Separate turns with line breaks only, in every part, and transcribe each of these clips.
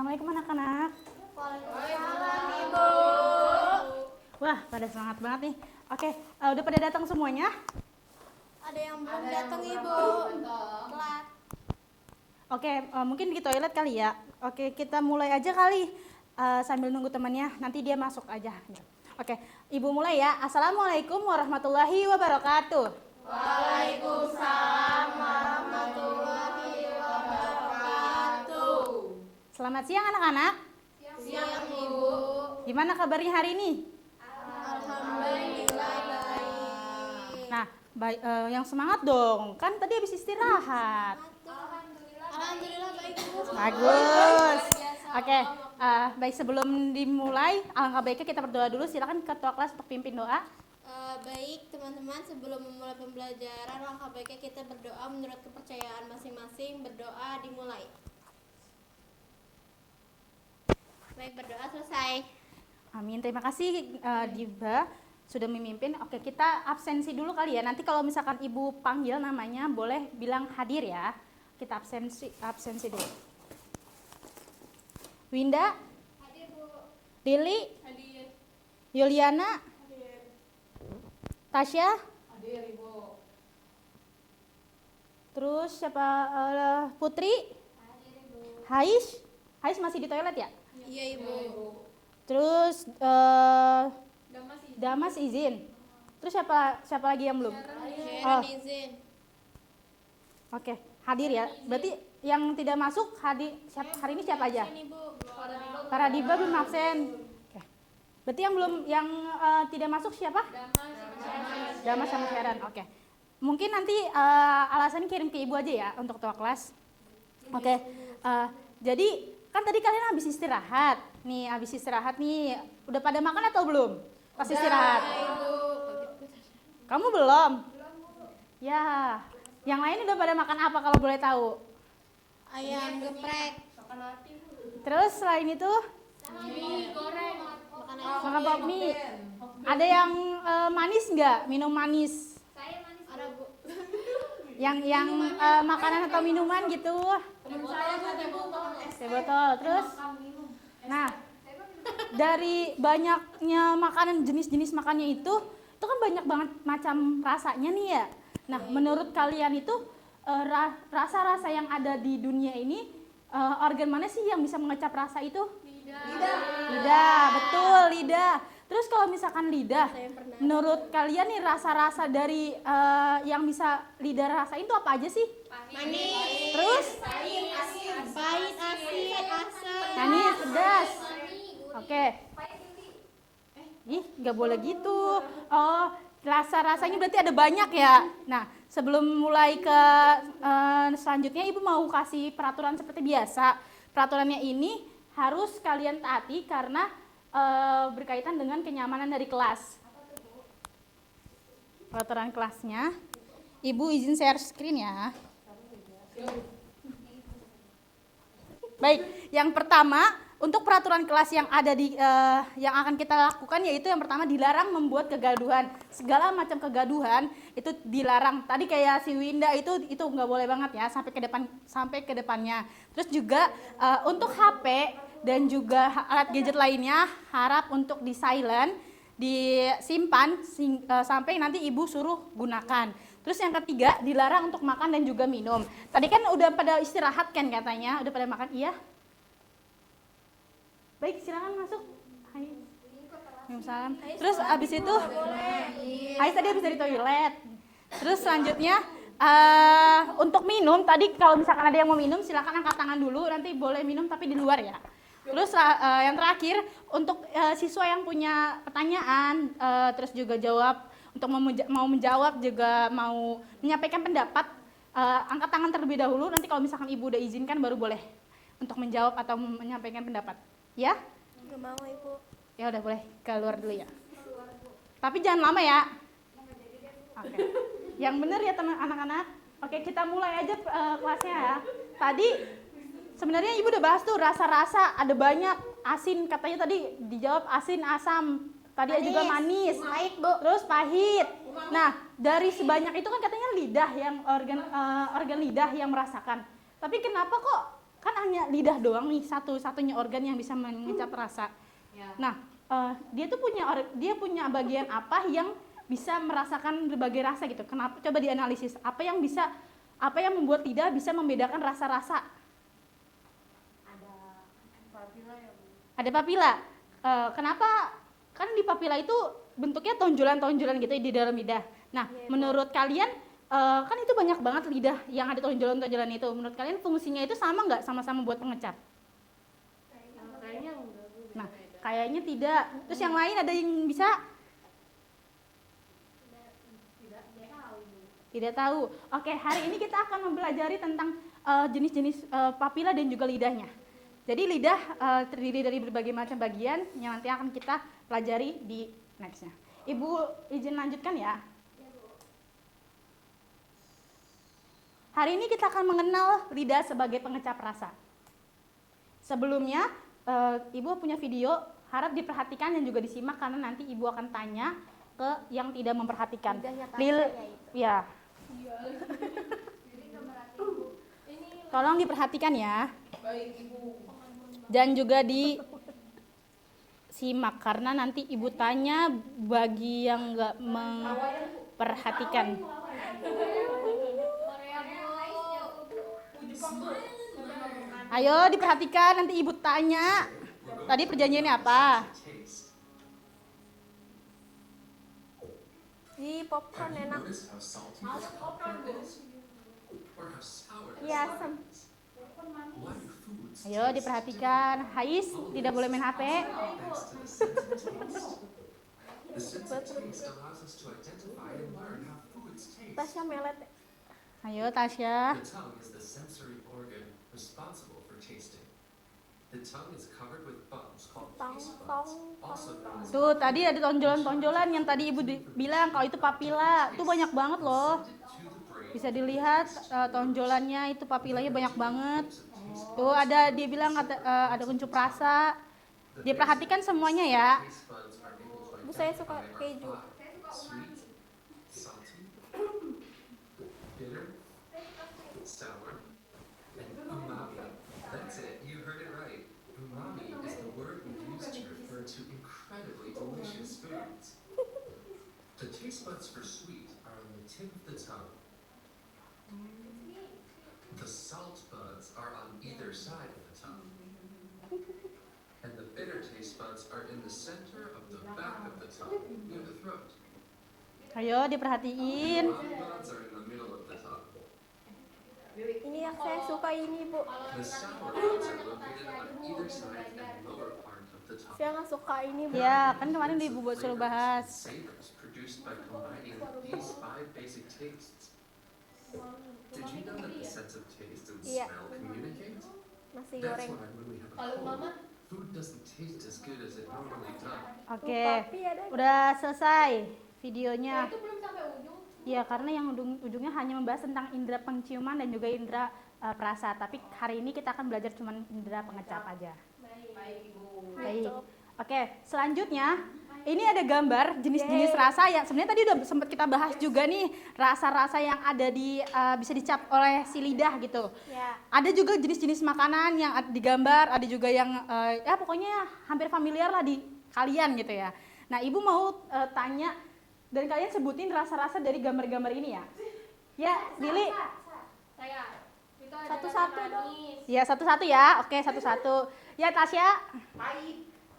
Assalamualaikum anak-anak.
Waalaikumsalam, Ibu.
Wah, pada semangat banget nih. Oke, udah pada datang semuanya?
Ada yang belum datang, Ibu. Telat.
Oke, mungkin di toilet kali ya. Oke, kita mulai aja kali sambil nunggu temannya. Nanti dia masuk aja. Oke, Ibu mulai ya. Assalamualaikum warahmatullahi wabarakatuh.
Waalaikumsalam warahmatullahi wabarakatuh.
Selamat siang anak-anak.
Siang, Ibu.
Gimana kabarnya hari ini?
Alhamdulillah baik.
Nah, yang semangat dong. Kan tadi habis istirahat.
Alhamdulillah baik, Ibu.
Bagus. Oke, baik sebelum dimulai, alangkah baiknya kita berdoa dulu. Silakan ketua kelas untuk pimpin doa.
Baik teman-teman, sebelum memulai pembelajaran, langkah baiknya kita berdoa menurut kepercayaan masing-masing. Berdoa dimulai. Baik, berdoa selesai.
Amin. Terima kasih Diba sudah memimpin. Oke, kita absensi dulu kali ya. Nanti kalau misalkan Ibu panggil namanya, boleh bilang hadir ya. Kita absensi dulu. Winda?
Hadir, Bu.
Lili?
Hadir.
Yuliana?
Hadir.
Tasya?
Hadir, Ibu.
Terus siapa? Putri?
Hadir, Ibu.
Hais masih di toilet ya?
Iya, Ibu.
Terus
Damas
Damas izin. Terus siapa lagi yang belum?
Sharon izin.
Oke, hadir ya. Berarti yang tidak masuk hari ini siapa aja?
Ini, Bu.
Para Diba belum absen. Oke. Berarti yang tidak masuk siapa? Damas sama Sharon. Oke. Mungkin nanti alasannya kirim ke Ibu aja ya untuk ketua kelas. Oke. Jadi kan tadi kalian habis istirahat. Nih, habis istirahat nih. Udah pada makan atau belum? Pas istirahat. Kamu belum? Ya. Yang lain udah pada makan apa kalau boleh tahu?
Ayam geprek.
Terus selain itu
Mie goreng.
makan bakmi. Ada yang manis nggak? Minum manis?
Saya manis. Ada, Bu.
Yang makanan atau minuman gitu?
Teman saya tadi, Bu, makan es
Teh botol. Terus? Nah, dari banyaknya makanan, jenis-jenis makannya itu kan banyak banget macam rasanya nih ya. Nah, menurut kalian itu rasa-rasa yang ada di dunia ini, organ mana sih yang bisa mengecap rasa itu? Lidah, betul, lidah. Terus kalau misalkan lidah, menurut kalian nih rasa-rasa dari yang bisa lidah rasain itu apa aja sih?
manis.
Terus?
Pahit, asin, asam.
Manis, pedas. Oke. Ih, nggak boleh gitu. Oh, rasa-rasanya berarti ada banyak ya. Nah, sebelum mulai ke selanjutnya, Ibu mau kasih peraturan seperti biasa. Peraturannya ini harus kalian taati karena berkaitan dengan kenyamanan dari kelas. Peraturan kelasnya, Ibu izin share screen ya. Baik, yang pertama untuk peraturan kelas yang ada di yang akan kita lakukan yaitu yang pertama dilarang membuat kegaduhan. Segala macam kegaduhan itu dilarang. Tadi kayak si Winda itu nggak boleh banget ya sampai ke depannya. Terus juga untuk HP dan juga alat gadget lainnya harap untuk di silent, disimpan sampai nanti Ibu suruh gunakan. Terus yang ketiga dilarang untuk makan dan juga minum. Tadi kan udah pada istirahat kan katanya, udah pada makan, iya? Baik, silakan masuk. Hai. Salam. Terus abis itu, Hai tadi habis dari toilet. Terus selanjutnya untuk minum, tadi kalau misalkan ada yang mau minum silakan angkat tangan dulu, nanti boleh minum tapi di luar ya. Terus yang terakhir untuk siswa yang punya pertanyaan, terus juga jawab, untuk mau menjawab juga mau menyampaikan pendapat, angkat tangan terlebih dahulu. Nanti kalau misalkan Ibu udah izinkan baru boleh untuk menjawab atau menyampaikan pendapat. Ya?
Nggak mau, Ibu.
Ya udah boleh keluar dulu ya. Tapi jangan lama ya. Oke. Yang benar ya teman anak-anak. Oke, kita mulai aja kelasnya ya. Tadi sebenarnya Ibu udah bahas tuh rasa-rasa ada banyak. Asin katanya tadi dijawab asin, asam. Tadi
Manis.
juga manis.
Pahit, Bu.
Terus pahit. Nah, dari sebanyak itu kan katanya lidah yang organ lidah yang merasakan. Tapi kenapa kok kan hanya lidah doang nih, satu-satunya organ yang bisa mengecap rasa. Nah, dia punya bagian apa yang bisa merasakan berbagai rasa gitu. Kenapa? Coba dianalisis. Apa yang membuat lidah bisa membedakan rasa-rasa? Ada papila. Kenapa? Kan di papila itu bentuknya tonjolan-tonjolan gitu di dalam lidah. Nah, menurut kalian kan itu banyak banget lidah yang ada tonjolan-tonjolan itu. Menurut kalian fungsinya itu sama nggak sama-sama buat pengecap?
Kayaknya enggak.
Nah, kayaknya tidak. Terus yang lain ada yang bisa? Tidak tahu. Oke, hari ini kita akan mempelajari tentang jenis-jenis papila dan juga lidahnya. Jadi lidah terdiri dari berbagai macam bagian yang nanti akan kita pelajari di nextnya. Ibu izin lanjutkan ya. Hari ini kita akan mengenal lidah sebagai pengecap rasa. Sebelumnya, Ibu punya video, harap diperhatikan dan juga disimak karena nanti Ibu akan tanya ke yang tidak memperhatikan.
Lidahnya Tasya ya itu.
Ya. Tolong diperhatikan ya. Dan juga disimak karena nanti Ibu tanya bagi yang nggak memperhatikan. Ayo diperhatikan, nanti Ibu tanya. Tadi perjanjiannya apa?
Di popcorn enak. Iya, asam.
Ayo diperhatikan. Hais, tidak boleh main HP.
Tasya melet.
Ayo Tasya.
The tongue is the sensory organ responsible for tasting. The tongue is covered with bumps called taste buds, also known as
Tuh tadi ada tonjolan-tonjolan yang tadi Ibu bilang kalau itu papila. Itu banyak banget loh.
to the brain.
Bisa dilihat tonjolannya itu papilanya banyak banget. Tuh ada dia bilang ada kuncup rasa. Diperhatikan semuanya ya.
Taste buds are able to
Bu, saya suka
identify
keju.
sweet, salty, bitter, sour, and umami. That's it, you heard it right. Umami is the word we use to refer to incredibly delicious foods. The taste buds for sweet are on the tip of the tongue. The salt buds are on either side of the tongue. And the bitter taste buds are in the center of the back of the tongue, near the throat.
Ayo diperhatiin.
Umami buds are in the middle of the tongue.
Ini yang saya suka ini, Bu.
The sour buds are located on either side and lower part of the tongue.
Saya nggak suka ini, Bu.
Ya, kan kemarin Ibu buat suruh bahas.
Savors produced by combining these 5 basic tastes. Did you know that the sense of taste and
Iya.
smell communicate?
Nasi
That's
goreng.
why when we have a cold, food doesn't taste as good as it normally does.
Oke.
Papi ada.
Udah selesai videonya. Ya, karena yang ujungnya hanya membahas tentang indera penciuman dan juga indera perasa. Tapi hari ini kita akan belajar cuma indera pengecap aja. Baik. Oke, selanjutnya ini ada gambar jenis-jenis rasa yang sebenarnya tadi udah sempat kita bahas juga nih, rasa-rasa yang ada di bisa dicap oleh si lidah gitu.
Ya.
Ada juga jenis-jenis makanan yang digambar, ada juga yang ya pokoknya hampir familiar lah di kalian gitu ya. Nah, Ibu mau tanya dan kalian sebutin rasa-rasa dari gambar-gambar ini ya. Ya, Lili.
Saya. Satu-satu dong.
Ya, satu-satu ya. Oke, satu-satu. Ya, Tasya.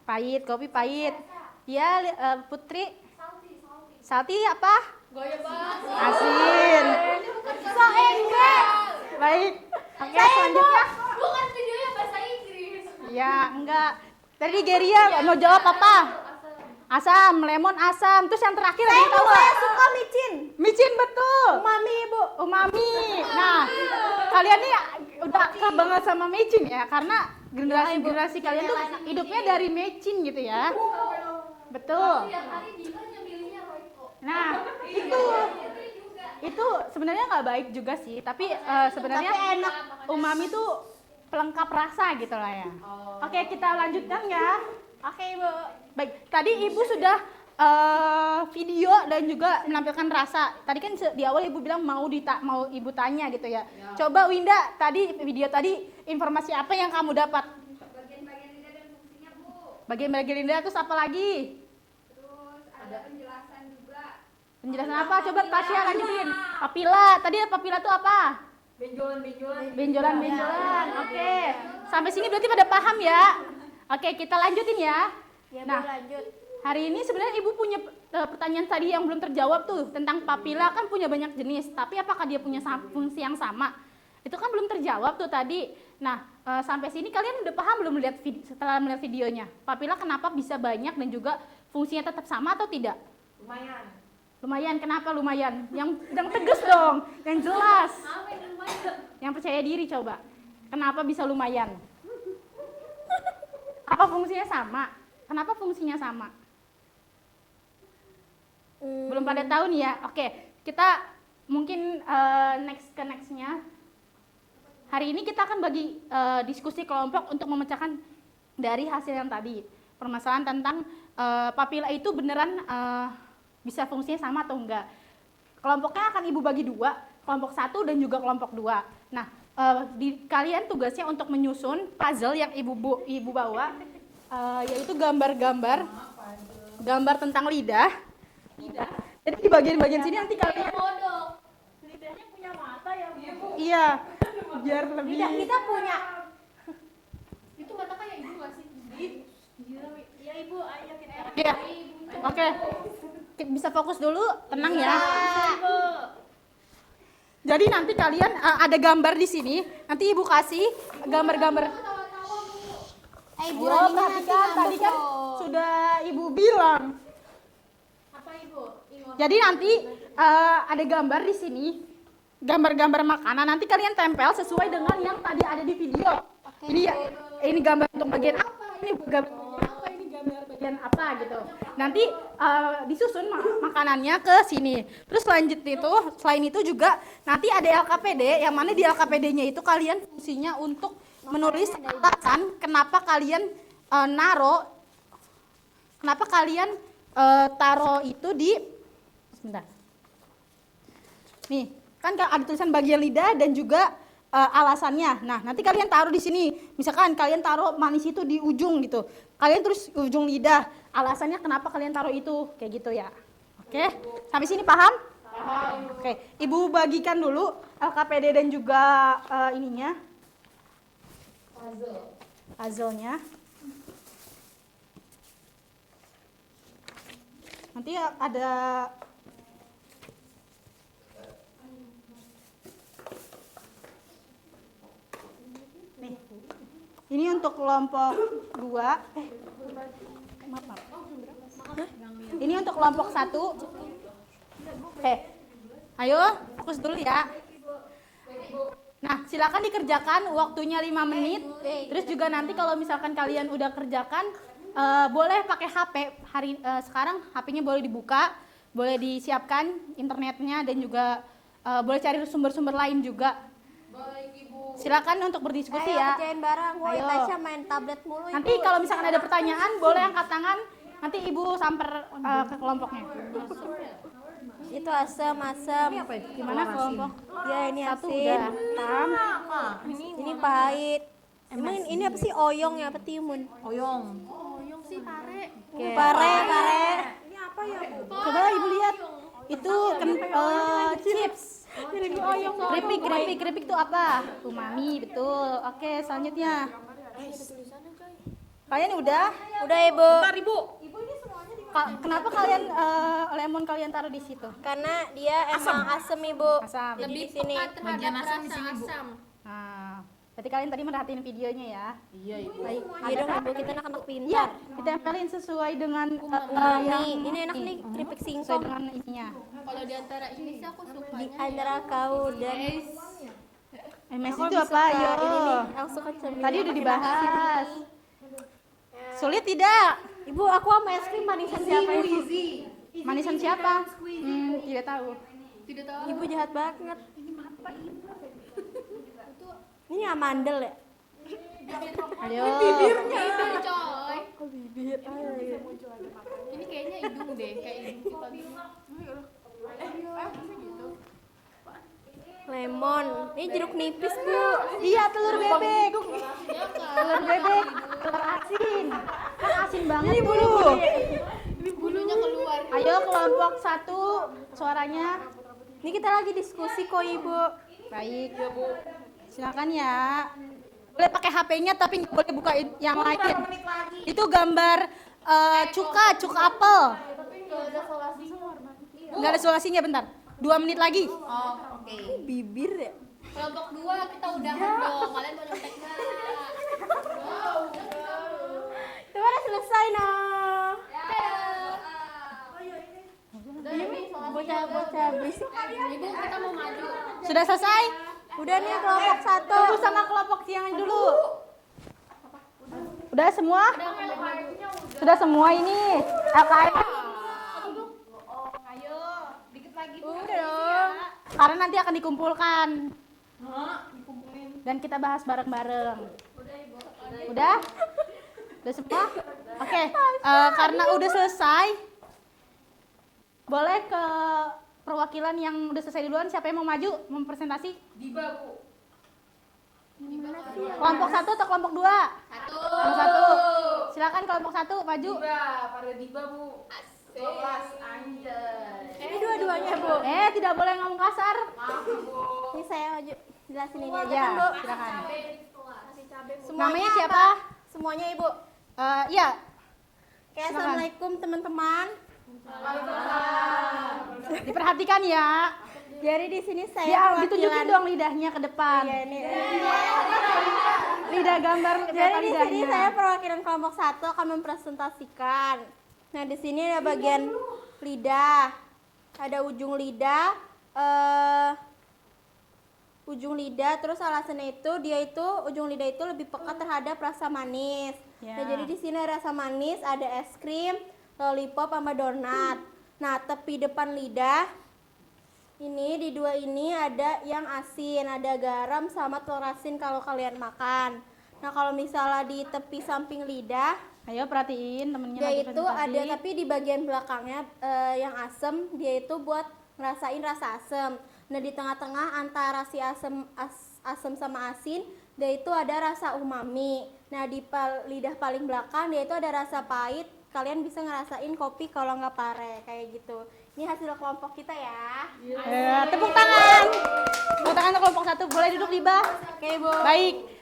Pahit, kopi pahit. Ya, Putri. Salty apa? Asin.
So Inggris.
Baik. Oke, selanjutnya.
Bukan videonya bahasa Inggris.
Ya, enggak. Tadi Geria mau jawab apa? Asam, lemon asam. Terus yang terakhir ada yang tahu nggak?
Saya suka micin.
Micin betul.
Umami, Bu.
Umami. Nah, kalian nih udah akrab banget sama micin ya, karena generasi kalian tuh hidupnya dari micin gitu ya. Betul. Nah, itu sebenarnya nggak baik juga sih, tapi sebenarnya enak. Umami tuh pelengkap rasa gitu lah ya. Oke, kita lanjutkan ya. Oke, Ibu. Baik, tadi Ibu sudah video dan juga menampilkan rasa. Tadi kan di awal ibu bilang mau ibu tanya gitu ya. Coba Winda, tadi video tadi informasi apa yang kamu dapat?
Bagian-bagian lidah dan fungsinya, Bu.
Bagian-bagian lidah terus apa lagi?
Terus ada penjelasan juga.
Penjelasan apa? Coba Tasya lanjutin. Papila. Tadi papila itu apa? Benjolan. Oke. Sampai sini berarti pada paham ya? Oke, kita lanjutin ya.
Ya,
Nah,
Bu, lanjut.
hari ini sebenarnya ibu punya pertanyaan tadi yang belum terjawab tuh tentang papila kan punya banyak jenis, tapi apakah dia punya fungsi yang sama? Itu kan belum terjawab tuh tadi. Nah, sampai sini kalian udah paham belum setelah melihat videonya? Papila kenapa bisa banyak dan juga fungsinya tetap sama atau tidak? Lumayan, kenapa lumayan? Yang tegas dong, yang jelas. Yang percaya diri coba. Kenapa bisa lumayan? Apa fungsinya sama? Kenapa fungsinya sama? Belum pada tahu nih ya. Oke, kita mungkin nextnya. Hari ini kita akan bagi diskusi kelompok untuk memecahkan dari hasil yang tadi. Permasalahan tentang papila itu beneran bisa fungsinya sama atau enggak. Kelompoknya akan ibu bagi dua, kelompok 1 dan juga kelompok 2. Nah, kalian tugasnya untuk menyusun puzzle yang ibu bawa, yaitu gambar tentang lidah. Jadi di bagian-bagian sini nanti kalian lidahnya punya mata ya, Bu? Iya, biar lebih.
Kita punya.
Itu mata kayak ibu nggak sih?
Ya, Ibu, ayo kita.
Iya. Oke. Bisa fokus dulu, tenang ya. Jadi nanti kalian ada gambar di sini. Nanti ibu kasih gambar-gambar.
Ibu,
Oh, perhatikan tadi kan sudah ibu bilang.
Apa, Ibu?
Jadi nanti ada gambar di sini, gambar-gambar makanan. Nanti kalian tempel sesuai dengan yang tadi ada di video. Ini ya, ini gambar untuk bagian apa? Ini gambar bagian apa? Ini gambar bagian apa gitu. Nanti disusun makanannya ke sini. Terus selain itu juga nanti ada LKPD, yang mana di LKPD-nya itu kalian fungsinya untuk menulis alasan kenapa kalian taruh itu di sebentar. Nih, kan ada tulisan bagian lidah dan juga alasannya. Nah, nanti kalian taruh di sini. Misalkan kalian taruh manis itu di ujung gitu. Kalian terus ujung lidah. Alasannya kenapa kalian taruh itu, kayak gitu ya. Oke? Sampai sini paham? Paham. Oke, Ibu bagikan dulu LKPD dan juga ininya. Puzzle-nya. Nanti ada nih. Ini untuk kelompok 2. Maaf. Ini untuk kelompok 1. Oke. Ayo, fokus dulu ya. Nah, silakan dikerjakan, waktunya 5 menit. Terus juga nanti kalau misalkan kalian udah kerjakan, boleh pakai HP. Sekarang HP-nya boleh dibuka, boleh disiapkan internetnya dan juga boleh cari sumber-sumber lain juga. Silakan untuk berdiskusi ya.
Kerjain bareng. Woi,
Ayo.
Tasya main tablet mulu.
Nanti kalau misalkan ada pertanyaan, boleh angkat tangan. Nanti Ibu samper ke kelompoknya.
Itu asam.
Gimana kelompok?
Ya, ini
Satu
asin.
udah. Tam.
Ini pahit. Emang ini apa sih oyong ya, apa timun?
Oyong.
Oke. Pare.
Coba Ibu lihat. Itu chips. Keripik itu apa? Umami, betul. Oke, selanjutnya. Kalian udah?
Udah, Ibu.
Kenapa kalian lemon kalian taruh di situ?
Karena dia emang asem, Ibu.
Asam.
Jadi di sini.
Bagian asam di sini, Bu.
Nah, berarti kalian tadi merhatiin videonya ya?
Iya, Ibu.
Baik.
Iya dong, Ibu, kita anak-anak
Iya,
pintar.
ditempelin sesuai dengan
Ini enak nih, keripik
sesuai
singkong.
dengan ininya.
Kalau di antara ini sih aku suka
Di antara kau dan
MS itu apa? Yo.
ini nih, aku suka cemilan.
Tadi udah dibahas. Sulit tidak?
Ibu, aku sama es krim manisan siapa Ibu?
Manisan siapa? Tidak tahu.
tidak tahu.
Ibu jahat banget. Ini amandel ya?
Ayo.
Itu coy. Ini kayaknya hidung deh. deh kayak ibu kita gitu.
Lemon. Ini jeruk nipis, Bu.
Iya, telur bebek.
Ya kan?
Telur bebek, telur asin. Kan asin banget tuh.
Ini bulunya keluar.
Ayo kelompok 1 suaranya.
Ini kita lagi diskusi kok, Ibu.
Baik, silakan ya. Boleh pakai HP-nya tapi nggak boleh buka yang lain. Itu gambar cuka apel. Nggak ada sulasinya, bentar. 2 menit lagi.
Oh, oke.
Bibir ya?
Kelompok 2 kita udahan dong. Kalian mau nyontek nggak?
Itu udah selesai, noh. Bocah-bocah berisik.
Ibu kita mau maju.
Sudah selesai?
Udah nih kelompok 1.
Tunggu sama kelompok siang dulu. Udah semua? Sudah semua ini. LKM.
Ayo, dikit lagi Bu.
Udah dong.
Karena nanti akan dikumpulkan. Dan kita bahas bareng-bareng. Udah? Udah semua? Oke, karena udah selesai, boleh ke perwakilan yang udah selesai duluan. Siapa yang mau maju mempresentasi?
Diba Bu.
Kelompok 1 atau kelompok 2? Kelompok 1. Silakan kelompok 1 maju.
Pada Diba Bu. Kelas anjay.
Ini dua-duanya, Bu.
Tidak boleh ngomong kasar.
Ini saya maju. Jelasin ini aja,
Ya,
kan, Bu.
silakan.
Semuanya
Namanya siapa?
apa? Semuanya, Ibu.
Iya.
Oke,
Silakan.
assalamualaikum teman-teman.
Diperhatikan ya.
Jadi di sini saya
Ya, ditunjukin dong lidahnya ke depan.
Iya, ini.
Lidah gambar
Jadi
kelihatan
di sini
lidahnya.
saya perwakilan kelompok 1 akan mempresentasikan. Nah, di sini ada bagian lidah. Ada ujung lidah, terus alasannya itu ujung lidah itu lebih peka terhadap rasa manis.
Ya.
Nah, jadi di sini ada rasa manis, ada es krim, lollipop sama donat. Nah, tepi depan lidah ini di dua ini ada yang asin, ada garam sama telur asin kalau kalian makan. Nah, kalau misalnya di tepi samping lidah,
Ayo perhatiin temennya
dia
lagi
itu
presentasi.
ada tapi di bagian belakangnya yang asem, dia itu buat ngerasain rasa asem. Nah, di tengah-tengah antara si asem sama asin, dia itu ada rasa umami. Nah, di lidah paling belakang dia itu ada rasa pahit. Kalian bisa ngerasain kopi kalau nggak pare kayak gitu. Ini hasil kelompok kita ya.
Tepuk tangan. Tepuk tangan untuk kelompok 1. Boleh duduk di bawah.
Oke, Bu.
Baik.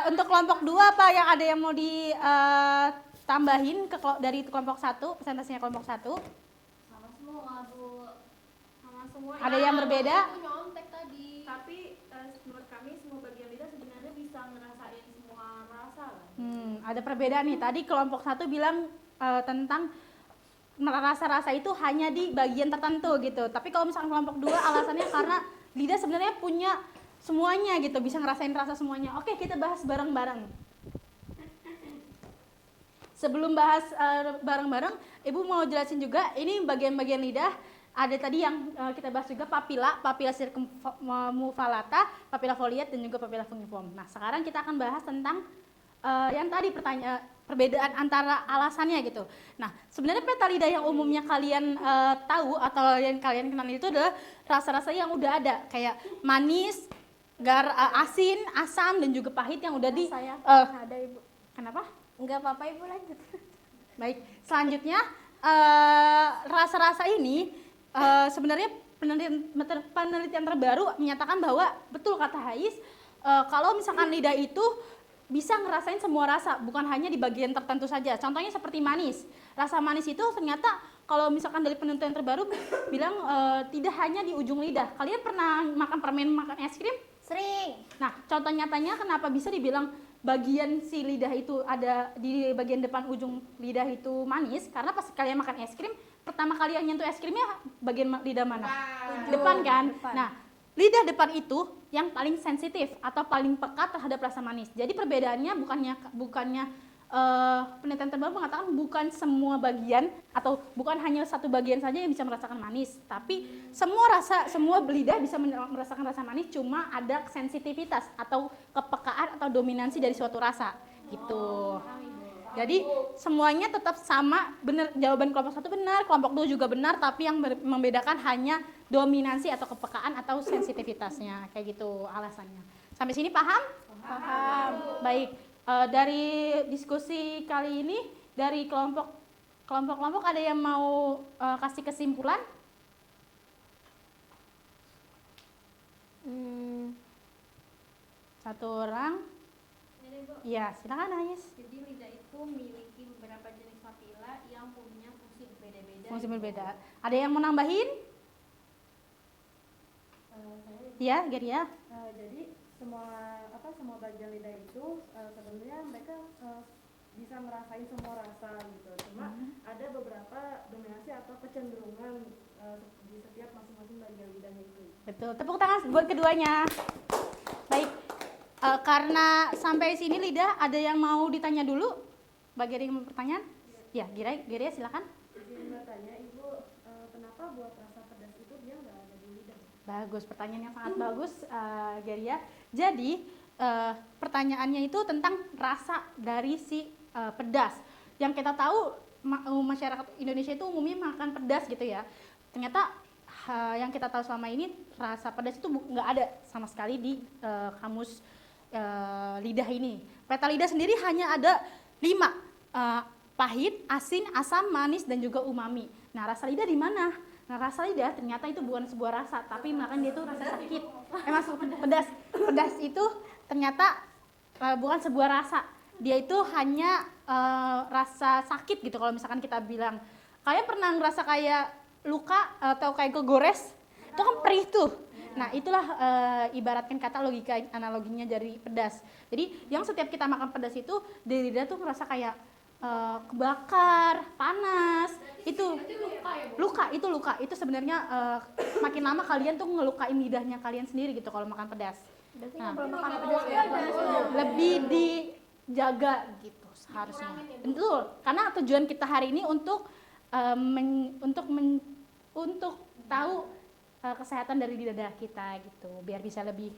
Untuk kelompok 2 apa yang ada yang mau ditambahin dari kelompok 1, presentasinya kelompok 1?
Sama semua Bu.
Sama semua.
Ada yang berbeda?
Aku nyontek tadi.
Tapi menurut kami semua bagian lidah sebenarnya bisa ngerasain semua rasa lah.
Ada perbedaan nih. Tadi kelompok 1 bilang tentang rasa-rasa itu hanya di bagian tertentu gitu. Tapi kalau misalkan kelompok 2 alasannya karena lidah sebenarnya punya semuanya gitu, bisa ngerasain rasa semuanya. Oke, kita bahas bareng-bareng. Sebelum bahas bareng-bareng, Ibu mau jelasin juga ini bagian-bagian lidah. Ada tadi yang kita bahas juga papila circumfallata, papila foliate dan juga papila fungiform. Nah, sekarang kita akan bahas tentang yang tadi perbedaan antara alasannya gitu. Nah, sebenarnya peta lidah yang umumnya kalian tahu atau yang kalian kenal itu adalah rasa-rasa yang udah ada, kayak manis, asin, asam dan juga pahit yang udah di
Saya ada, Ibu.
kenapa?
Enggak apa-apa, Ibu, lanjut.
Baik, selanjutnya rasa-rasa ini sebenarnya penelitian terbaru menyatakan bahwa betul kata Hais, kalau misalkan lidah itu bisa ngerasain semua rasa, bukan hanya di bagian tertentu saja. Contohnya seperti manis. Rasa manis itu ternyata kalau misalkan dari penelitian terbaru bilang tidak hanya di ujung lidah. Kalian pernah makan permen, makan es krim?
Sering.
Nah, contoh nyatanya kenapa bisa dibilang bagian si lidah itu ada di bagian depan ujung lidah itu manis? Karena pas kalian makan es krim, pertama kali yang nyentuh es krimnya bagian lidah mana? Depan kan?
Depan.
Nah, lidah depan itu yang paling sensitif atau paling peka terhadap rasa manis. Jadi perbedaannya bukannya penelitian terbaru mengatakan bukan semua bagian atau bukan hanya satu bagian saja yang bisa merasakan manis, tapi semua lidah bisa merasakan rasa manis, cuma ada sensitivitas atau kepekaan atau dominansi dari suatu rasa gitu. Jadi semuanya tetap sama, benar, jawaban kelompok 1 benar, kelompok 2 juga benar, tapi yang membedakan hanya dominansi atau kepekaan atau sensitivitasnya, kayak gitu alasannya. Sampai sini paham? Paham. Baik, dari diskusi kali ini dari kelompok ada yang mau kasih kesimpulan? Satu orang.
Ini, Bu.
Iya, silakan Ais.
Jadi lidah itu memiliki beberapa jenis papila yang punya fungsi berbeda-beda.
Fungsi berbeda. Ada yang mau nambahin? Iya, Geria.
Jadi semua bagian lidah itu sebenarnya mereka bisa merasain semua rasa gitu. Cuma ada beberapa dominasi atau kecenderungan di setiap masing-masing bagian lidahnya itu.
Betul. Tepuk tangan buat keduanya. Baik. Karena sampai sini lidah, ada yang mau ditanya dulu? Bagi yang mau pertanyaan? Ya, Geria silakan.
Jadi bertanya, Ibu, kenapa buat rasa pedas itu dia nggak ada di lidah?
Bagus, pertanyaan yang sangat bagus, Geria. Jadi pertanyaannya itu tentang rasa dari si pedas. Yang kita tahu masyarakat Indonesia itu umumnya makan pedas gitu ya. Ternyata yang kita tahu selama ini rasa pedas itu nggak ada sama sekali di kamus lidah ini. Peta lidah sendiri hanya ada 5, pahit, asin, asam, manis, dan juga umami. Nah, rasa lidah di mana? Nah, rasa lidah ternyata itu bukan sebuah rasa, tapi makan dia itu rasa sakit. Maksud pedas. Pedas itu ternyata bukan sebuah rasa. Dia itu hanya rasa sakit gitu. Kalau misalkan kita bilang, kayak pernah ngerasa kayak luka atau kayak kegores, itu kan perih tuh. Nah, itulah ibaratkan kata logika analoginya dari pedas. Jadi, yang setiap kita makan pedas itu di lidah tuh ngerasa kayak kebakar, panas. Itu luka. Itu sebenarnya makin lama kalian tuh ngelukain lidahnya kalian sendiri gitu kalau makan pedas.
Berarti
Nah,
nggak boleh makan pedas ya?
lebih dijaga gitu seharusnya. Betul, karena tujuan kita hari ini untuk untuk tahu kesehatan dari lidah kita gitu, biar bisa lebih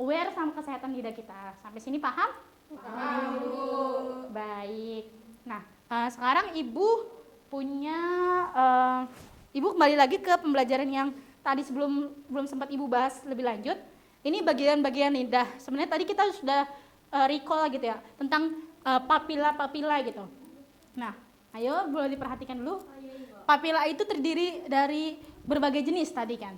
aware sama kesehatan lidah kita. Sampai sini paham? Paham. Baik. Nah, sekarang Ibu punya Ibu kembali lagi ke pembelajaran yang tadi belum sempat Ibu bahas lebih lanjut. Ini bagian-bagian lidah. Sebenarnya tadi kita sudah recall gitu ya tentang papila-papila gitu. Nah, ayo boleh diperhatikan dulu. Papila itu terdiri dari berbagai jenis tadi kan.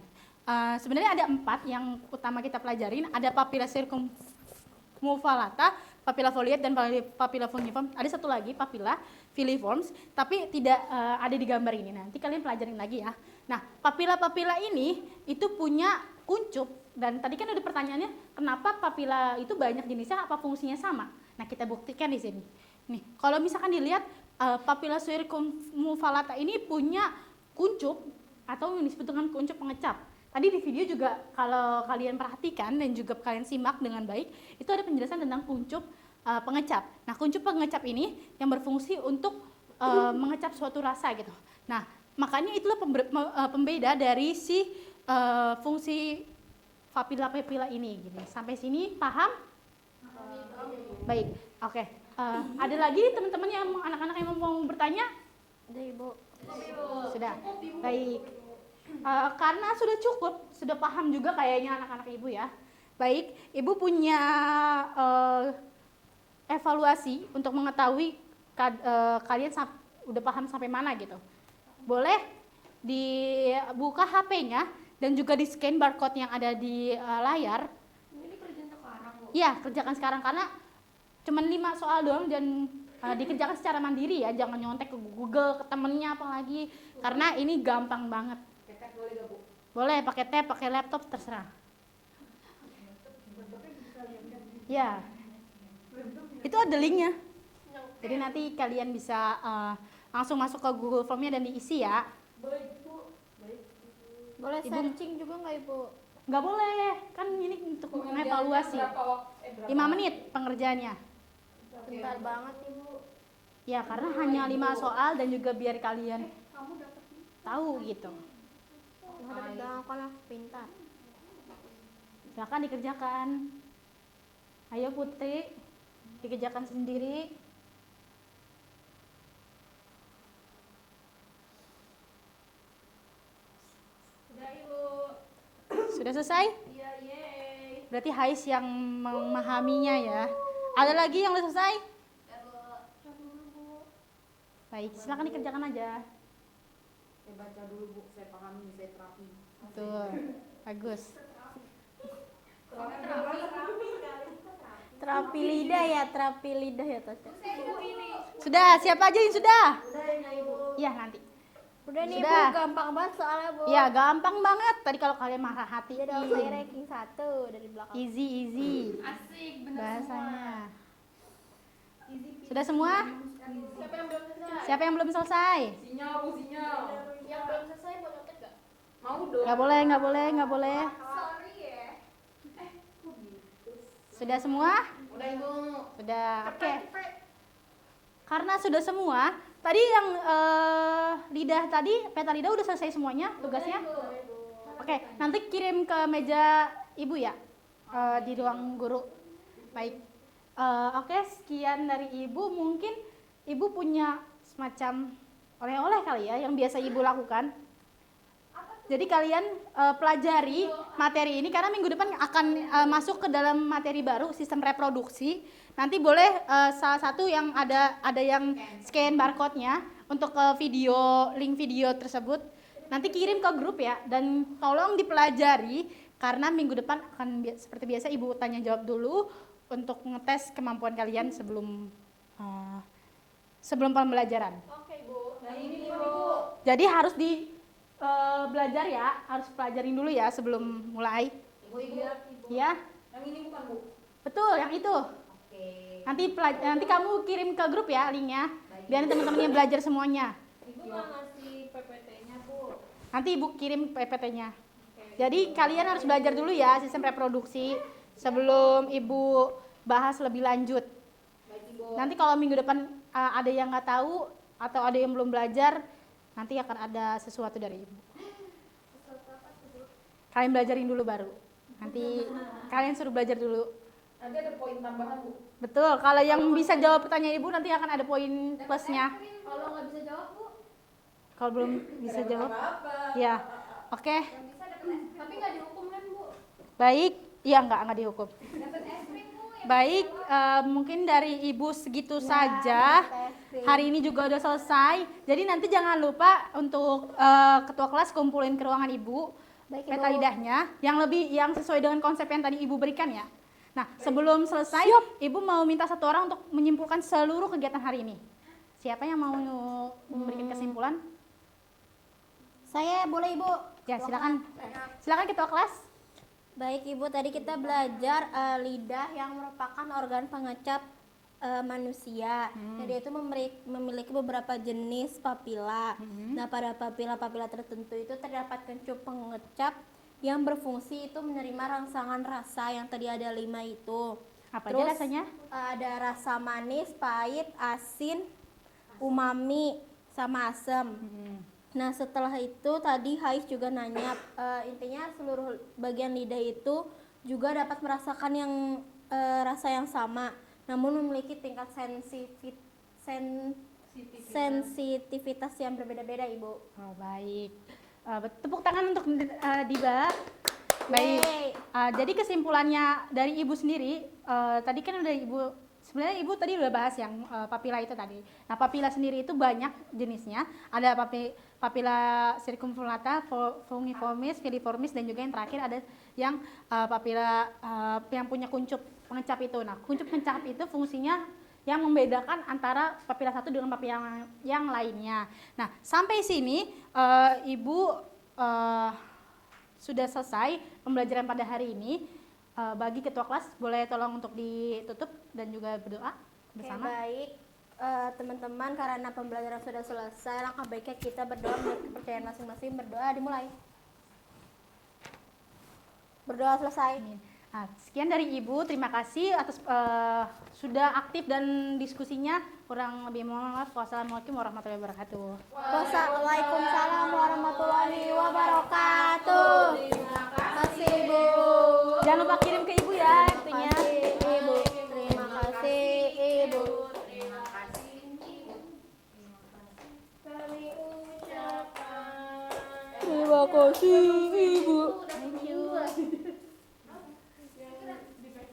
Sebenarnya ada 4 yang utama kita pelajarin. Ada papila circumflata, papila foliate, dan papila fungiform. Ada satu lagi papila filiforms, tapi tidak ada di gambar ini. Nanti kalian pelajarin lagi ya. Nah, papila-papila ini itu punya kuncup. Dan tadi kan ada pertanyaannya, kenapa papila itu banyak jenisnya, apa fungsinya sama? Nah, kita buktikan di sini. Nih, kalau misalkan dilihat papila circumflata ini punya kuncup atau yang disebut dengan kuncup pengecap. Tadi di video juga kalau kalian perhatikan dan juga kalian simak dengan baik, itu ada penjelasan tentang kuncup pengecap. Nah, kuncup pengecap ini yang berfungsi untuk mengecap suatu rasa gitu. Nah, makanya itulah pembeda dari si fungsi papila-papila ini. Gini. Sampai sini paham? Baik, oke. Ada lagi teman-teman yang anak-anak yang mau bertanya?
Ada Ibu.
Sudah. Baik. Karena sudah cukup, sudah paham juga kayaknya anak-anak Ibu ya. Baik, Ibu punya evaluasi untuk mengetahui kalian udah paham sampai mana gitu. Boleh dibuka HP-nya dan juga di scan barcode yang ada di layar.
Ini kerjaan sekarang, Bu.
Iya, kerjakan sekarang karena cuman 5 soal doang dan dikerjakan secara mandiri ya, jangan nyontek ke Google, ke temennya apalagi, karena ini gampang banget. Boleh pakai tab, pakai laptop, terserah. Ya, itu ada linknya. Jadi nanti kalian bisa langsung masuk ke Google Form-nya dan diisi ya.
Boleh
Ibu.
searching juga nggak Ibu?
Nggak boleh, kan ini untuk mengevaluasi. 5 menit pengerjaannya.
Bentar banget Ibu.
Ya, karena hanya 5 soal dan juga biar kalian tahu gitu.
Udah bilang aku anak pintar.
Silakan dikerjakan. Ayo Putri, dikerjakan sendiri. Sudah selesai?
Iya, yeay.
Berarti Hais yang memahaminya ya. Ada lagi yang udah selesai? Baik, silakan dikerjakan aja.
Saya baca dulu Bu, saya pahami, saya terapi.
Betul. Bagus.
Terapi lidah ya Tasya.
Sudah, siapa aja yang sudah? Iya, nanti.
Udah nih
Sudah.
Bu, gampang banget soalnya Bu.
Ya, gampang banget. Tadi kalau kalian marah hati.
Jadi saya ranking 1 dari belakang.
Easy, easy.
Asik, bener
Bahasanya.
semua.
Sudah semua?
Siapa yang belum selesai?
Siapa yang belum selesai?
Sinyal Bu, sinyal.
Yang belum selesai mau nyontek gak?
Mau dong.
Nggak boleh, nggak boleh, nggak boleh.
Sorry ya.
Sudah semua?
Udah Ibu.
Sudah, oke. Karena sudah semua, tadi yang peta lidah udah selesai semuanya tugasnya? Oke, nanti kirim ke meja ibu ya, di ruang guru. Baik. Oke, sekian dari ibu. Mungkin ibu punya semacam oleh-oleh kali ya yang biasa ibu lakukan. Jadi kalian pelajari materi ini karena minggu depan akan masuk ke dalam materi baru sistem reproduksi. Nanti boleh salah satu yang ada yang scan barcode-nya untuk link video tersebut. Nanti kirim ke grup ya dan tolong dipelajari karena minggu depan akan seperti biasa ibu tanya jawab dulu untuk ngetes kemampuan kalian sebelum pembelajaran.
Oke, Bu.
Nah ini Bu.
Jadi harus belajar ya, harus pelajarin dulu ya sebelum mulai.
Ibu.
Ya,
Yang ini bukan Bu.
betul yang itu.
Oke.
Nanti kamu kirim ke grup ya linknya, biar teman-temannya belajar semuanya.
Ibu nggak ngasih PPT-nya, Bu.
Nanti ibu kirim PPT-nya. Jadi kalian harus belajar dulu ya sistem reproduksi sebelum ibu bahas lebih lanjut. Nanti kalau minggu depan ada yang nggak tahu atau ada yang belum belajar, nanti akan ada sesuatu dari ibu. Kalian belajarin dulu baru. Nanti kalian suruh belajar dulu.
Nanti ada poin tambahan Bu.
Betul, kalau yang bisa jawab pertanyaan ibu nanti akan ada poin plusnya.
Kalau nggak bisa jawab, Bu,
Kalau belum bisa jawab,
Apa-apa.
ya. Oke,
yang bisa dapat es. Tapi nggak dihukum kan, Bu?
baik. Iya, nggak dihukum.
Dapat es krim, Bu. Yang
Baik, mungkin dari ibu segitu saja. Hari ini juga udah selesai. Jadi nanti jangan lupa untuk ketua kelas kumpulin ke ruangan ibu
Baik,
peta
Ibu.
lidahnya yang sesuai dengan konsep yang tadi ibu berikan ya. Nah, sebelum selesai, ibu mau minta satu orang untuk menyimpulkan seluruh kegiatan hari ini. Siapa yang mau memberikan kesimpulan?
Saya boleh Ibu?
Ya, silakan. Silakan ketua kelas.
Baik Ibu, tadi kita belajar lidah yang merupakan organ pengecap manusia. Jadi itu memiliki beberapa jenis papila. Nah, pada papila-papila tertentu itu terdapat kencur pengecap yang berfungsi itu menerima rangsangan rasa yang tadi ada 5 itu.
Apa
Terus,
aja rasanya?
ada rasa manis, pahit, asin, umami, sama asam. Nah, setelah itu tadi Hais juga nanya, intinya seluruh bagian lidah itu juga dapat merasakan yang rasa yang sama, namun memiliki tingkat sensitivitas yang berbeda-beda, Ibu.
Oh, baik. Tepuk tangan untuk Diba. Baik.
Yeay.
Jadi kesimpulannya dari ibu sendiri, tadi kan udah sebenarnya ibu tadi udah bahas yang papila itu tadi. Nah, papila sendiri itu banyak jenisnya. Ada papila circumflata, fungiformis, filiformis, dan juga yang terakhir ada yang papila yang punya kuncup pengecap itu. Nah, kuncup pengecap itu fungsinya yang membedakan antara papila satu dengan papila yang lainnya. Nah, sampai sini ibu sudah selesai pembelajaran pada hari ini. Bagi ketua kelas boleh tolong untuk ditutup dan juga berdoa bersama.
Oke, baik. Teman-teman, karena pembelajaran sudah selesai, langkah baiknya kita berdoa menurut kepercayaan masing-masing. Berdoa dimulai. Berdoa selesai.
Nah, sekian dari ibu, terima kasih atas sudah aktif dan diskusinya. Kurang lebih mohon maaf. Wassalamualaikum warahmatullahi wabarakatuh.
Waalaikumsalam warahmatullahi wabarakatuh. Terima kasih, Bu.
Jangan lupa kirim ke ibu ya itunya.
Ibu. Terima kasih, Ibu. Terima kasih,